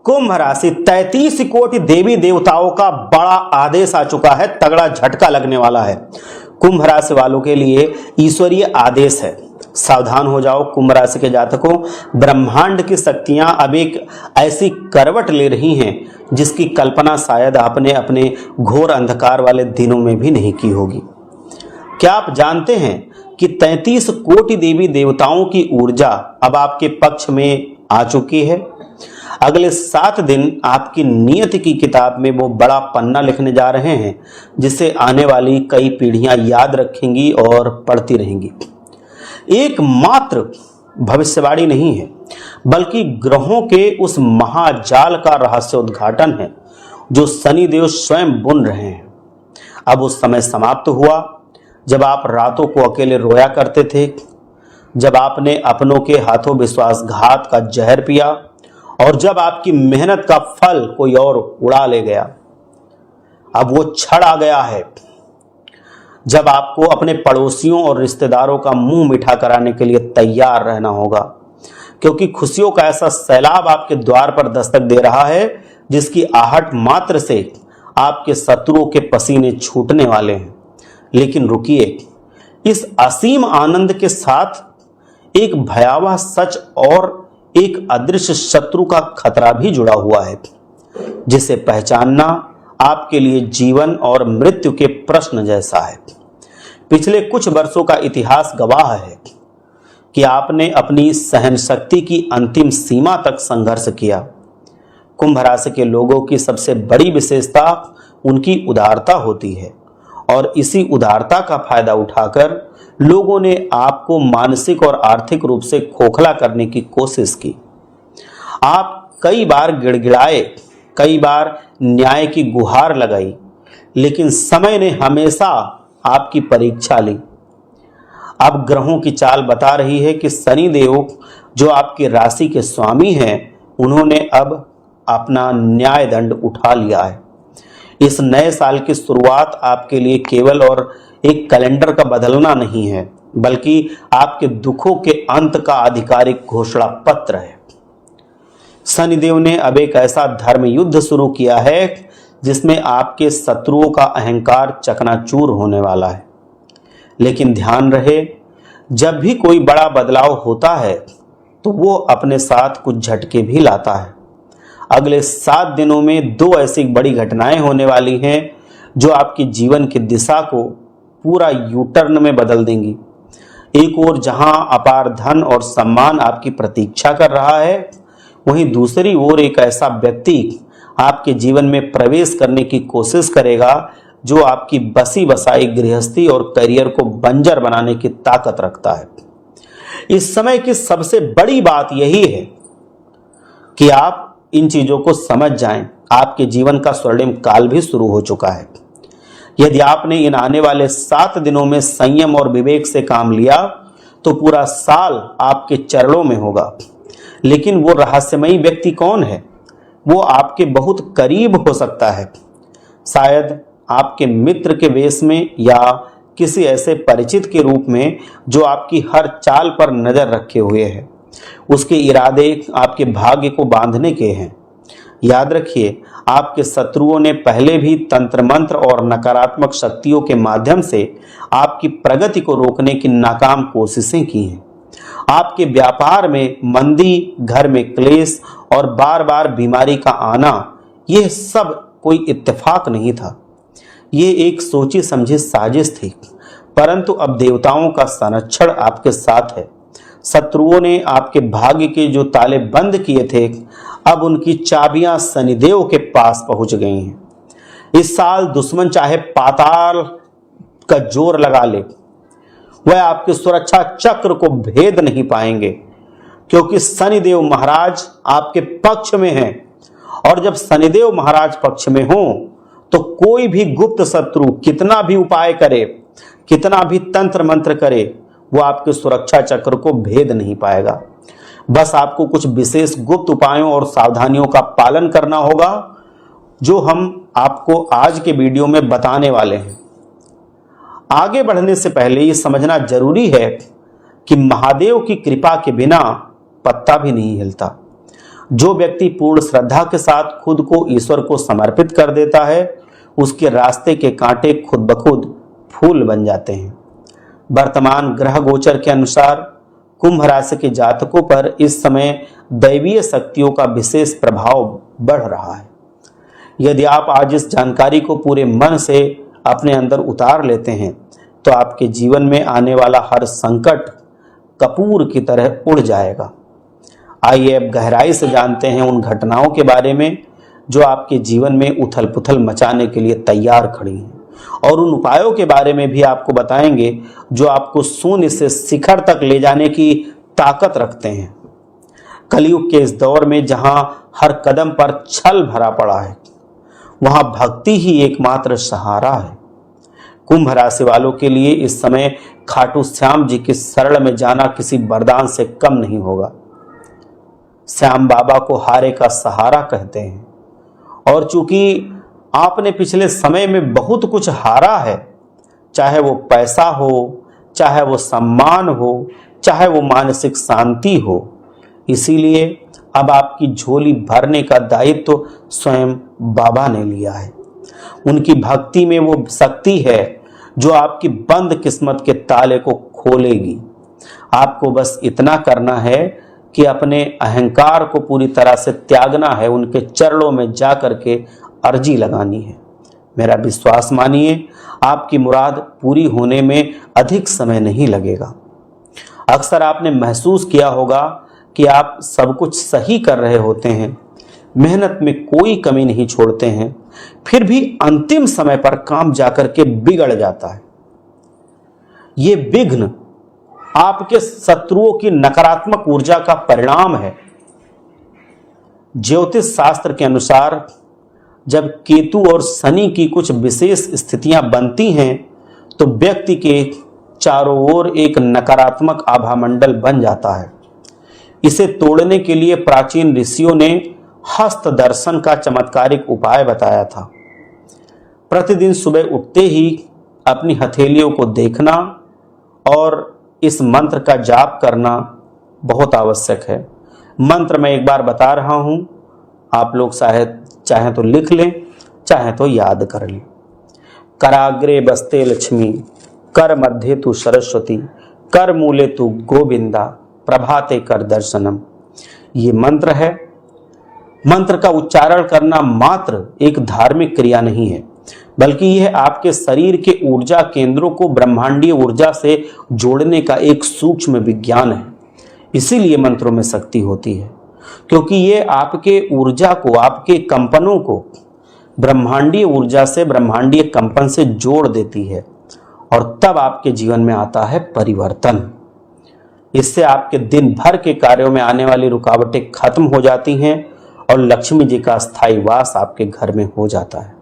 कुंभ राशि 33 कोटि देवी देवताओं का बड़ा आदेश आ चुका है, तगड़ा झटका लगने वाला है। कुंभ राशि वालों के लिए ईश्वरीय आदेश है, सावधान हो जाओ। कुंभ राशि के जातकों, ब्रह्मांड की शक्तियां अब एक ऐसी करवट ले रही हैं जिसकी कल्पना शायद आपने अपने घोर अंधकार वाले दिनों में भी नहीं की होगी। क्या आप जानते हैं कि 33 कोटि देवी देवताओं की ऊर्जा अब आपके पक्ष में आ चुकी है। अगले 7 दिन आपकी नियत की किताब में वो बड़ा पन्ना लिखने जा रहे हैं जिसे आने वाली कई पीढ़ियां याद रखेंगी और पढ़ती रहेंगी। एकमात्र भविष्यवाणी नहीं है, बल्कि ग्रहों के उस महाजाल का रहस्य उद्घाटन है जो शनिदेव स्वयं बुन रहे हैं। अब उस समय समाप्त हुआ जब आप रातों को अकेले रोया करते थे, जब आपने अपनों के हाथों विश्वासघात का जहर पिया और जब आपकी मेहनत का फल कोई और उड़ा ले गया। अब वो क्षण आ गया है जब आपको अपने पड़ोसियों और रिश्तेदारों का मुंह मीठा कराने के लिए तैयार रहना होगा, क्योंकि खुशियों का ऐसा सैलाब आपके द्वार पर दस्तक दे रहा है जिसकी आहट मात्र से आपके शत्रुओं के पसीने छूटने वाले हैं। लेकिन रुकिए, इस असीम आनंद के साथ एक भयावह सच और एक अदृश्य शत्रु का खतरा भी जुड़ा हुआ है, जिसे पहचानना आपके लिए जीवन और मृत्यु के प्रश्न जैसा है। पिछले कुछ वर्षों का इतिहास गवाह है कि आपने अपनी सहनशक्ति की अंतिम सीमा तक संघर्ष किया। कुंभ राशि के लोगों की सबसे बड़ी विशेषता उनकी उदारता होती है और इसी उदारता का फायदा उठाकर लोगों ने आपको मानसिक और आर्थिक रूप से खोखला करने की कोशिश की। आप कई बार गिड़गिड़ाए, कई बार न्याय की गुहार लगाई, लेकिन समय ने हमेशा आपकी परीक्षा ली। अब ग्रहों की चाल बता रही है कि शनिदेव जो आपकी राशि के स्वामी हैं, उन्होंने अब अपना न्याय दंड उठा लिया है। इस नए साल की शुरुआत आपके लिए केवल और एक कैलेंडर का बदलना नहीं है, बल्कि आपके दुखों के अंत का आधिकारिक घोषणा पत्र है। शनिदेव ने अब एक ऐसा धर्म युद्ध शुरू किया है जिसमें आपके शत्रुओं का अहंकार चकनाचूर होने वाला है। लेकिन ध्यान रहे, जब भी कोई बड़ा बदलाव होता है तो वो अपने साथ कुछ झटके भी लाता है। अगले 7 दिनों में 2 ऐसी बड़ी घटनाएं होने वाली हैं जो आपके जीवन की दिशा को पूरा यूटर्न में बदल देंगी। एक ओर जहां अपार धन और सम्मान आपकी प्रतीक्षा कर रहा है, वहीं दूसरी ओर एक ऐसा व्यक्ति आपके जीवन में प्रवेश करने की कोशिश करेगा जो आपकी बसी बसाई गृहस्थी और करियर को बंजर बनाने की ताकत रखता है। इस समय की सबसे बड़ी बात यही है कि आप इन चीजों को समझ जाएं। आपके जीवन का स्वर्णिम काल भी शुरू हो चुका है। यदि आपने इन आने वाले 7 दिनों में संयम और विवेक से काम लिया तो पूरा साल आपके चरणों में होगा। लेकिन वो रहस्यमयी व्यक्ति कौन है? वो आपके बहुत करीब हो सकता है, शायद आपके मित्र के वेश में या किसी ऐसे परिचित के रूप में जो आपकी हर चाल पर नजर रखे हुए है। उसके इरादे आपके भाग्य को बांधने के हैं। याद रखिए, आपके शत्रुओं ने पहले भी तंत्र मंत्र और नकारात्मक शक्तियों के माध्यम से आपकी प्रगति को रोकने की नाकाम कोशिशें की हैं। आपके व्यापार में मंदी, घर में क्लेश और बार बार बीमारी का आना, यह सब कोई इत्तेफाक नहीं था। ये एक सोची समझी साजिश थी, परंतु अब देवताओं का संरक्षण आपके साथ है। शत्रुओं ने आपके भाग्य के जो ताले बंद किए थे, अब उनकी चाबियां शनिदेव के पास पहुंच गई हैं। इस साल दुश्मन चाहे पाताल का जोर लगा ले, वह आपके सुरक्षा चक्र को भेद नहीं पाएंगे, क्योंकि शनिदेव महाराज आपके पक्ष में हैं। और जब शनिदेव महाराज पक्ष में हो तो कोई भी गुप्त शत्रु कितना भी उपाय करे, कितना भी तंत्र मंत्र करे, वो आपके सुरक्षा चक्र को भेद नहीं पाएगा। बस आपको कुछ विशेष गुप्त उपायों और सावधानियों का पालन करना होगा, जो हम आपको आज के वीडियो में बताने वाले हैं। आगे बढ़ने से पहले ये समझना जरूरी है कि महादेव की कृपा के बिना पत्ता भी नहीं हिलता। जो व्यक्ति पूर्ण श्रद्धा के साथ खुद को ईश्वर को समर्पित कर देता है, उसके रास्ते के कांटे खुद ब खुद फूल बन जाते हैं। वर्तमान ग्रह गोचर के अनुसार कुंभ राशि के जातकों पर इस समय दैवीय शक्तियों का विशेष प्रभाव बढ़ रहा है। यदि आप आज इस जानकारी को पूरे मन से अपने अंदर उतार लेते हैं तो आपके जीवन में आने वाला हर संकट कपूर की तरह उड़ जाएगा। आइए अब गहराई से जानते हैं उन घटनाओं के बारे में जो आपके जीवन में उथल पुथल मचाने के लिए तैयार खड़ी हैं, और उन उपायों के बारे में भी आपको बताएंगे जो आपको शून्य से शिखर तक ले जाने की ताकत रखते हैं। कलयुग के इस दौर में जहां हर कदम पर छल भरा पड़ा है, वहां भक्ति ही एकमात्र सहारा है। कुंभ राशि वालों के लिए इस समय खाटू श्याम जी के शरण में जाना किसी वरदान से कम नहीं होगा। श्याम बाबा को हारे का सहारा कहते हैं, और चूंकि आपने पिछले समय में बहुत कुछ हारा है, चाहे वो पैसा हो, चाहे वो सम्मान हो, चाहे वो मानसिक शांति हो, इसीलिए अब आपकी झोली भरने का दायित्व तो स्वयं बाबा ने लिया है। उनकी भक्ति में वो शक्ति है जो आपकी बंद किस्मत के ताले को खोलेगी। आपको बस इतना करना है कि अपने अहंकार को पूरी तरह से त्यागना है, उनके चरणों में जा करके अर्जी लगानी है। मेरा विश्वास मानिए, आपकी मुराद पूरी होने में अधिक समय नहीं लगेगा। अक्सर आपने महसूस किया होगा कि आप सब कुछ सही कर रहे होते हैं, मेहनत में कोई कमी नहीं छोड़ते हैं, फिर भी अंतिम समय पर काम जाकर के बिगड़ जाता है। ये विघ्न आपके शत्रुओं की नकारात्मक ऊर्जा का परिणाम है। ज्योतिष शास्त्र के अनुसार जब केतु और शनि की कुछ विशेष स्थितियां बनती हैं तो व्यक्ति के चारों ओर एक नकारात्मक आभामंडल बन जाता है। इसे तोड़ने के लिए प्राचीन ऋषियों ने हस्त दर्शन का चमत्कारिक उपाय बताया था। प्रतिदिन सुबह उठते ही अपनी हथेलियों को देखना और इस मंत्र का जाप करना बहुत आवश्यक है। मंत्र मैं एक बार बता रहा हूं, आप लोग शायद चाहे तो लिख लें, चाहे तो याद कर लें। कराग्रे बस्ते लक्ष्मी, कर मध्य तु सरस्वती, कर मूले तु गोविंदा, प्रभाते कर दर्शनम। ये मंत्र है। मंत्र का उच्चारण करना मात्र एक धार्मिक क्रिया नहीं है, बल्कि यह आपके शरीर के ऊर्जा केंद्रों को ब्रह्मांडीय ऊर्जा से जोड़ने का एक सूक्ष्म विज्ञान है। इसीलिए मंत्रों में शक्ति होती है, क्योंकि ये आपके ऊर्जा को, आपके कंपनों को ब्रह्मांडीय ऊर्जा से, ब्रह्मांडीय कंपन से जोड़ देती है, और तब आपके जीवन में आता है परिवर्तन। इससे आपके दिन भर के कार्यों में आने वाली रुकावटें खत्म हो जाती हैं और लक्ष्मी जी का स्थायी वास आपके घर में हो जाता है।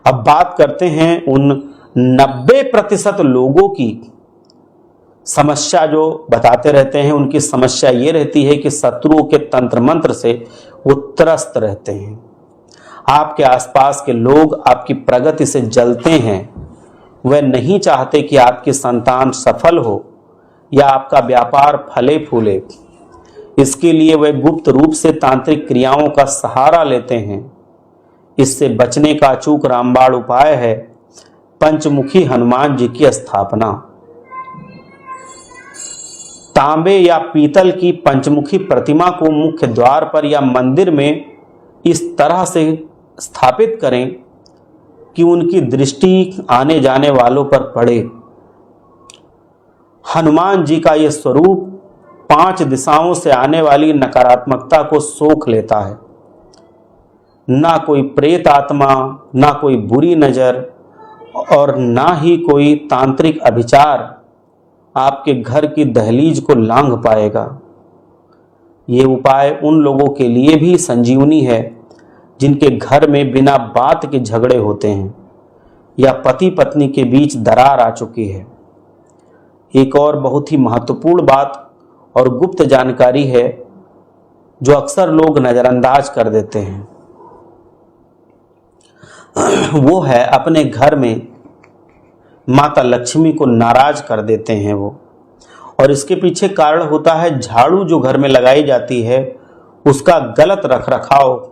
अब बात करते हैं उन 90% लोगों की समस्या जो बताते रहते हैं। उनकी समस्या ये रहती है कि शत्रुओं के तंत्र मंत्र से वो त्रस्त रहते हैं। आपके आसपास के लोग आपकी प्रगति से जलते हैं। वह नहीं चाहते कि आपकी संतान सफल हो या आपका व्यापार फले फूले। इसके लिए वे गुप्त रूप से तांत्रिक क्रियाओं का सहारा लेते हैं। इससे बचने का अचूक रामबाण उपाय है पंचमुखी हनुमान जी की स्थापना। तांबे या पीतल की पंचमुखी प्रतिमा को मुख्य द्वार पर या मंदिर में इस तरह से स्थापित करें कि उनकी दृष्टि आने जाने वालों पर पड़े। हनुमान जी का यह स्वरूप 5 दिशाओं से आने वाली नकारात्मकता को सोख लेता है। ना कोई प्रेत आत्मा, ना कोई बुरी नजर और ना ही कोई तांत्रिक अभिचार आपके घर की दहलीज को लांघ पाएगा। ये उपाय उन लोगों के लिए भी संजीवनी है जिनके घर में बिना बात के झगड़े होते हैं या पति पत्नी के बीच दरार आ चुकी है। एक और बहुत ही महत्वपूर्ण बात और गुप्त जानकारी है जो अक्सर लोग नजरअंदाज कर देते हैं, वो है अपने घर में माता लक्ष्मी को नाराज कर देते हैं वो। और इसके पीछे कारण होता है झाड़ू जो घर में लगाई जाती है उसका गलत रख रखाव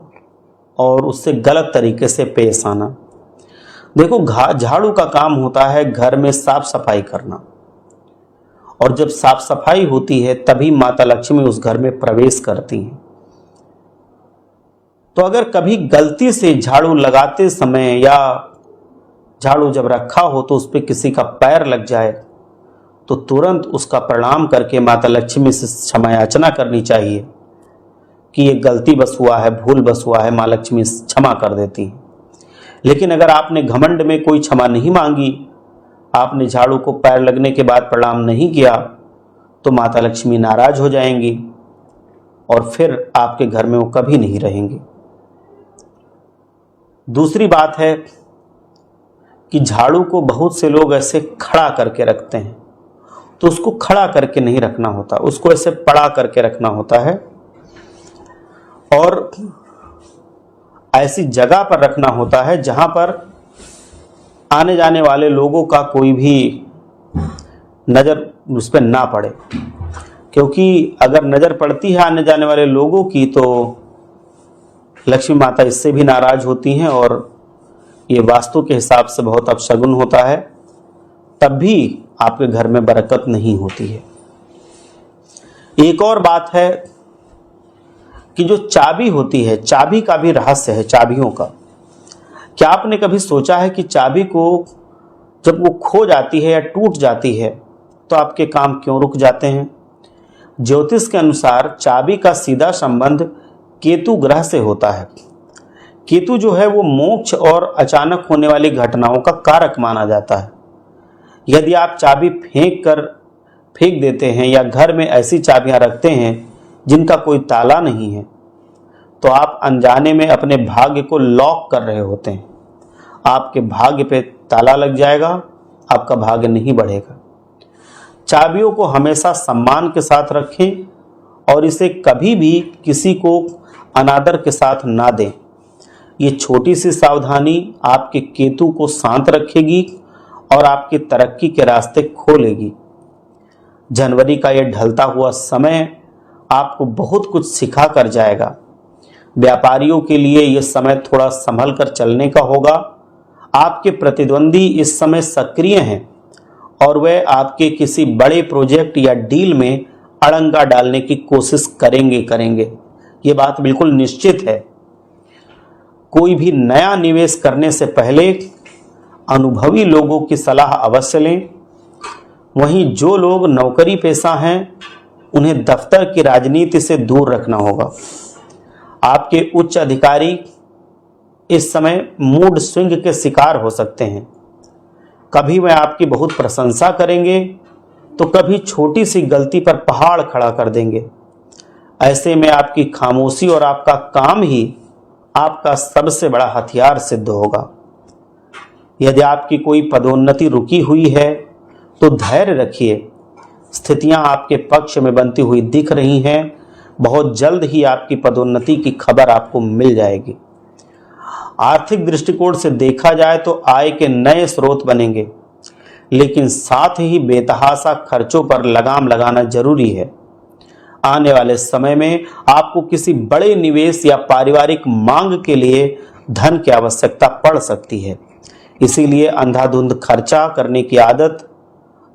और उससे गलत तरीके से पेश आना। देखो, झाड़ू का काम होता है घर में साफ सफाई करना, और जब साफ सफाई होती है तभी माता लक्ष्मी उस घर में प्रवेश करती हैं। तो अगर कभी गलती से झाड़ू लगाते समय या झाड़ू जब रखा हो तो उस पर किसी का पैर लग जाए तो तुरंत उसका प्रणाम करके माता लक्ष्मी से क्षमा याचना करनी चाहिए कि ये गलती बस हुआ है, भूल बस हुआ है, माँ लक्ष्मी क्षमा कर देती है। लेकिन अगर आपने घमंड में कोई क्षमा नहीं मांगी, आपने झाड़ू को पैर लगने के बाद प्रणाम नहीं किया, तो माता लक्ष्मी नाराज हो जाएंगी और फिर आपके घर में वो कभी नहीं रहेंगी। दूसरी बात है कि झाड़ू को बहुत से लोग ऐसे खड़ा करके रखते हैं, तो उसको खड़ा करके नहीं रखना होता, उसको ऐसे पड़ा करके रखना होता है और ऐसी जगह पर रखना होता है जहां पर आने जाने वाले लोगों का कोई भी नज़र उस पर ना पड़े, क्योंकि अगर नज़र पड़ती है आने जाने वाले लोगों की तो लक्ष्मी माता इससे भी नाराज होती हैं और ये वास्तु के हिसाब से बहुत अपशगुन होता है, तब भी आपके घर में बरकत नहीं होती है। एक और बात है कि जो चाबी होती है, चाबी का भी रहस्य है चाबियों का। क्या आपने कभी सोचा है कि चाबी को जब वो खो जाती है या टूट जाती है तो आपके काम क्यों रुक जाते हैं? ज्योतिष के अनुसार चाबी का सीधा संबंध केतु ग्रह से होता है। केतु जो है वो मोक्ष और अचानक होने वाली घटनाओं का कारक माना जाता है। यदि आप चाबी फेंक देते हैं या घर में ऐसी चाबियां रखते हैं जिनका कोई ताला नहीं है, तो आप अनजाने में अपने भाग्य को लॉक कर रहे होते हैं। आपके भाग्य पे ताला लग जाएगा, आपका भाग्य नहीं बढ़ेगा। चाबियों को हमेशा सम्मान के साथ रखें और इसे कभी भी किसी को अनादर के साथ ना दें। ये छोटी सी सावधानी आपके केतु को शांत रखेगी और आपकी तरक्की के रास्ते खोलेगी। जनवरी का यह ढलता हुआ समय आपको बहुत कुछ सिखा कर जाएगा। व्यापारियों के लिए यह समय थोड़ा संभल कर चलने का होगा। आपके प्रतिद्वंदी इस समय सक्रिय हैं और वे आपके किसी बड़े प्रोजेक्ट या डील में अड़ंगा डालने की कोशिश करेंगे। ये बात बिल्कुल निश्चित है। कोई भी नया निवेश करने से पहले अनुभवी लोगों की सलाह अवश्य लें। वहीं जो लोग नौकरी पेशा हैं उन्हें दफ्तर की राजनीति से दूर रखना होगा। आपके उच्च अधिकारी इस समय मूड स्विंग के शिकार हो सकते हैं। कभी वह आपकी बहुत प्रशंसा करेंगे तो कभी छोटी सी गलती पर पहाड़ खड़ा कर देंगे। ऐसे में आपकी खामोशी और आपका काम ही आपका सबसे बड़ा हथियार सिद्ध होगा। यदि आपकी कोई पदोन्नति रुकी हुई है तो धैर्य रखिए। स्थितियां आपके पक्ष में बनती हुई दिख रही हैं। बहुत जल्द ही आपकी पदोन्नति की खबर आपको मिल जाएगी। आर्थिक दृष्टिकोण से देखा जाए तो आय के नए स्रोत बनेंगे, लेकिन साथ ही बेतहाशा खर्चों पर लगाम लगाना जरूरी है। आने वाले समय में आपको किसी बड़े निवेश या पारिवारिक मांग के लिए धन की आवश्यकता पड़ सकती है। इसीलिए अंधाधुंध खर्चा करने की आदत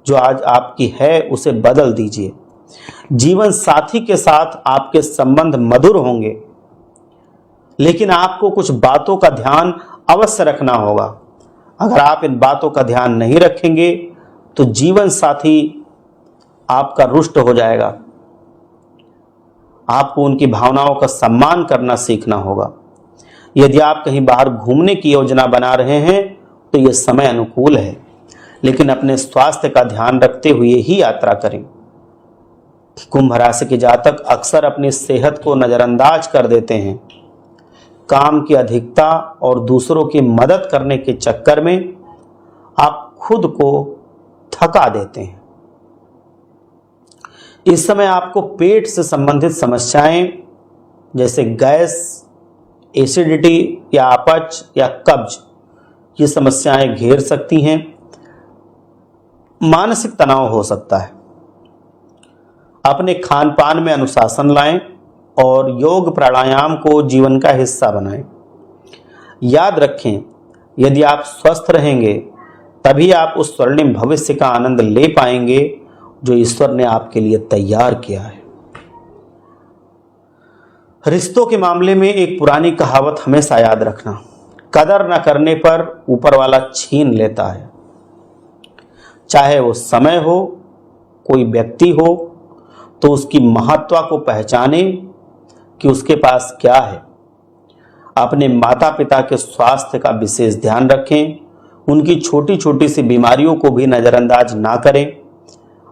जो आज आपकी है उसे बदल दीजिए। जीवन साथी के साथ आपके संबंध मधुर होंगे, लेकिन आपको कुछ बातों का ध्यान अवश्य रखना होगा। अगर आप इन बातों का ध्यान नहीं रखेंगे तो जीवन साथी आपका रुष्ट हो जाएगा। आपको उनकी भावनाओं का सम्मान करना सीखना होगा। यदि आप कहीं बाहर घूमने की योजना बना रहे हैं तो यह समय अनुकूल है, लेकिन अपने स्वास्थ्य का ध्यान रखते हुए ही यात्रा करें। कुंभ राशि के जातक अक्सर अपनी सेहत को नजरअंदाज कर देते हैं। काम की अधिकता और दूसरों की मदद करने के चक्कर में आप खुद को थका देते हैं। इस समय आपको पेट से संबंधित समस्याएं जैसे गैस, एसिडिटी या अपच या कब्ज ये समस्याएं घेर सकती हैं। मानसिक तनाव हो सकता है। अपने खान पान में अनुशासन लाएं और योग प्राणायाम को जीवन का हिस्सा बनाएं। याद रखें, यदि आप स्वस्थ रहेंगे तभी आप उस स्वर्णिम भविष्य का आनंद ले पाएंगे जो ईश्वर ने आपके लिए तैयार किया है। रिश्तों के मामले में एक पुरानी कहावत हमेशा याद रखना, कदर न करने पर ऊपर वाला छीन लेता है। चाहे वो समय हो, कोई व्यक्ति हो, तो उसकी महत्ता को पहचाने कि उसके पास क्या है। अपने माता पिता के स्वास्थ्य का विशेष ध्यान रखें, उनकी छोटी छोटी सी बीमारियों को भी नज़रअंदाज ना करें।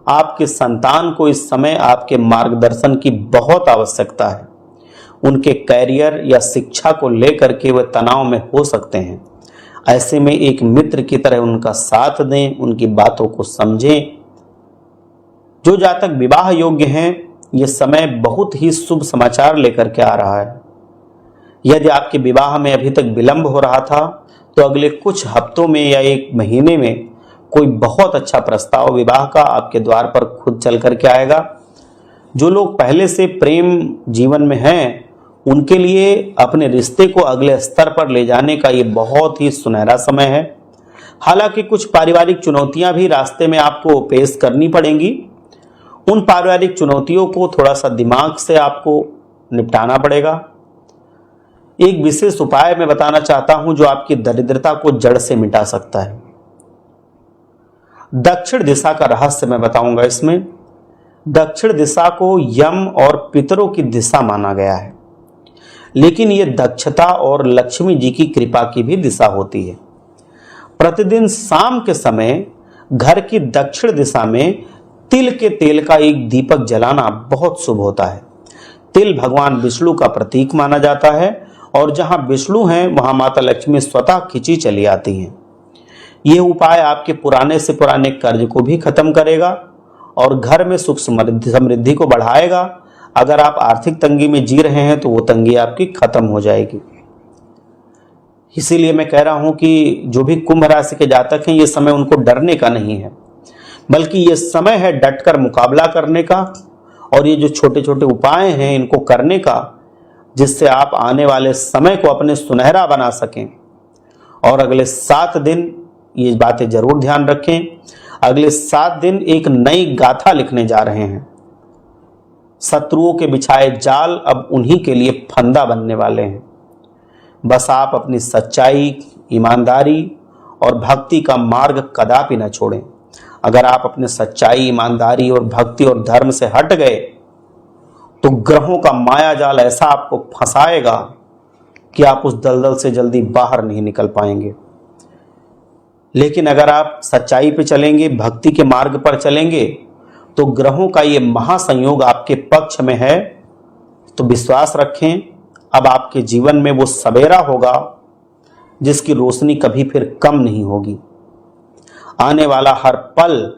आपके संतान को इस समय आपके मार्गदर्शन की बहुत आवश्यकता है। उनके कैरियर या शिक्षा को लेकर के वे तनाव में हो सकते हैं। ऐसे में एक मित्र की तरह उनका साथ दें, उनकी बातों को समझें। जो जातक विवाह योग्य हैं, ये समय बहुत ही शुभ समाचार लेकर के आ रहा है। यदि आपके विवाह में अभी तक विलंब हो रहा था तो अगले कुछ हफ्तों में या एक महीने में कोई बहुत अच्छा प्रस्ताव विवाह का आपके द्वार पर खुद चल करके आएगा। जो लोग पहले से प्रेम जीवन में हैं, उनके लिए अपने रिश्ते को अगले स्तर पर ले जाने का ये बहुत ही सुनहरा समय है। हालांकि कुछ पारिवारिक चुनौतियां भी रास्ते में आपको पेश करनी पड़ेंगी। उन पारिवारिक चुनौतियों को थोड़ा सा दिमाग से आपको निपटाना पड़ेगा। एक विशेष उपाय मैं बताना चाहता हूं जो आपकी दरिद्रता को जड़ से मिटा सकता है। दक्षिण दिशा का रहस्य मैं बताऊंगा इसमें। दक्षिण दिशा को यम और पितरों की दिशा माना गया है, लेकिन यह दक्षता और लक्ष्मी जी की कृपा की भी दिशा होती है। प्रतिदिन शाम के समय घर की दक्षिण दिशा में तिल के तेल का एक दीपक जलाना बहुत शुभ होता है। तिल भगवान विष्णु का प्रतीक माना जाता है और जहां विष्णु हैं वहां माता लक्ष्मी स्वतः खिंची चली आती हैं। यह उपाय आपके पुराने से पुराने कर्ज को भी खत्म करेगा और घर में सुख समृद्धि को बढ़ाएगा। अगर आप आर्थिक तंगी में जी रहे हैं तो वो तंगी आपकी खत्म हो जाएगी। इसीलिए मैं कह रहा हूं कि जो भी कुंभ राशि के जातक हैं, ये समय उनको डरने का नहीं है, बल्कि ये समय है डटकर मुकाबला करने का। और ये जो छोटे छोटे उपाय हैं इनको करने का, जिससे आप आने वाले समय को अपने सुनहरा बना सकें। और अगले 7 दिन ये बातें जरूर ध्यान रखें। अगले 7 दिन एक नई गाथा लिखने जा रहे हैं। शत्रुओं के बिछाए जाल अब उन्हीं के लिए फंदा बनने वाले हैं। बस आप अपनी सच्चाई, ईमानदारी और भक्ति का मार्ग कदापि न छोड़ें। अगर आप अपने सच्चाई, ईमानदारी और भक्ति और धर्म से हट गए तो ग्रहों का माया जाल ऐसा आपको फंसाएगा कि आप उस दलदल से जल्दी बाहर नहीं निकल पाएंगे। लेकिन अगर आप सच्चाई पे चलेंगे, भक्ति के मार्ग पर चलेंगे, तो ग्रहों का ये महासंयोग आपके पक्ष में है। तो विश्वास रखें, अब आपके जीवन में वो सवेरा होगा जिसकी रोशनी कभी फिर कम नहीं होगी। आने वाला हर पल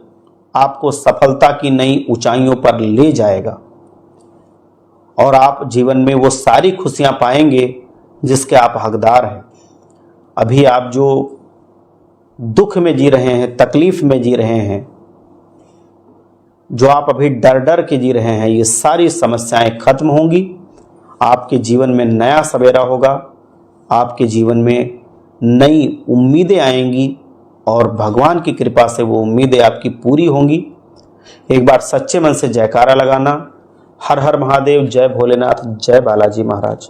आपको सफलता की नई ऊंचाइयों पर ले जाएगा और आप जीवन में वो सारी खुशियां पाएंगे जिसके आप हकदार हैं। अभी आप जो दुख में जी रहे हैं, तकलीफ में जी रहे हैं, जो आप अभी डर डर के जी रहे हैं, ये सारी समस्याएं खत्म होंगी। आपके जीवन में नया सवेरा होगा, आपके जीवन में नई उम्मीदें आएंगी और भगवान की कृपा से वो उम्मीदें आपकी पूरी होंगी। एक बार सच्चे मन से जयकारा लगाना। हर हर महादेव, जय भोलेनाथ, जय बालाजी महाराज।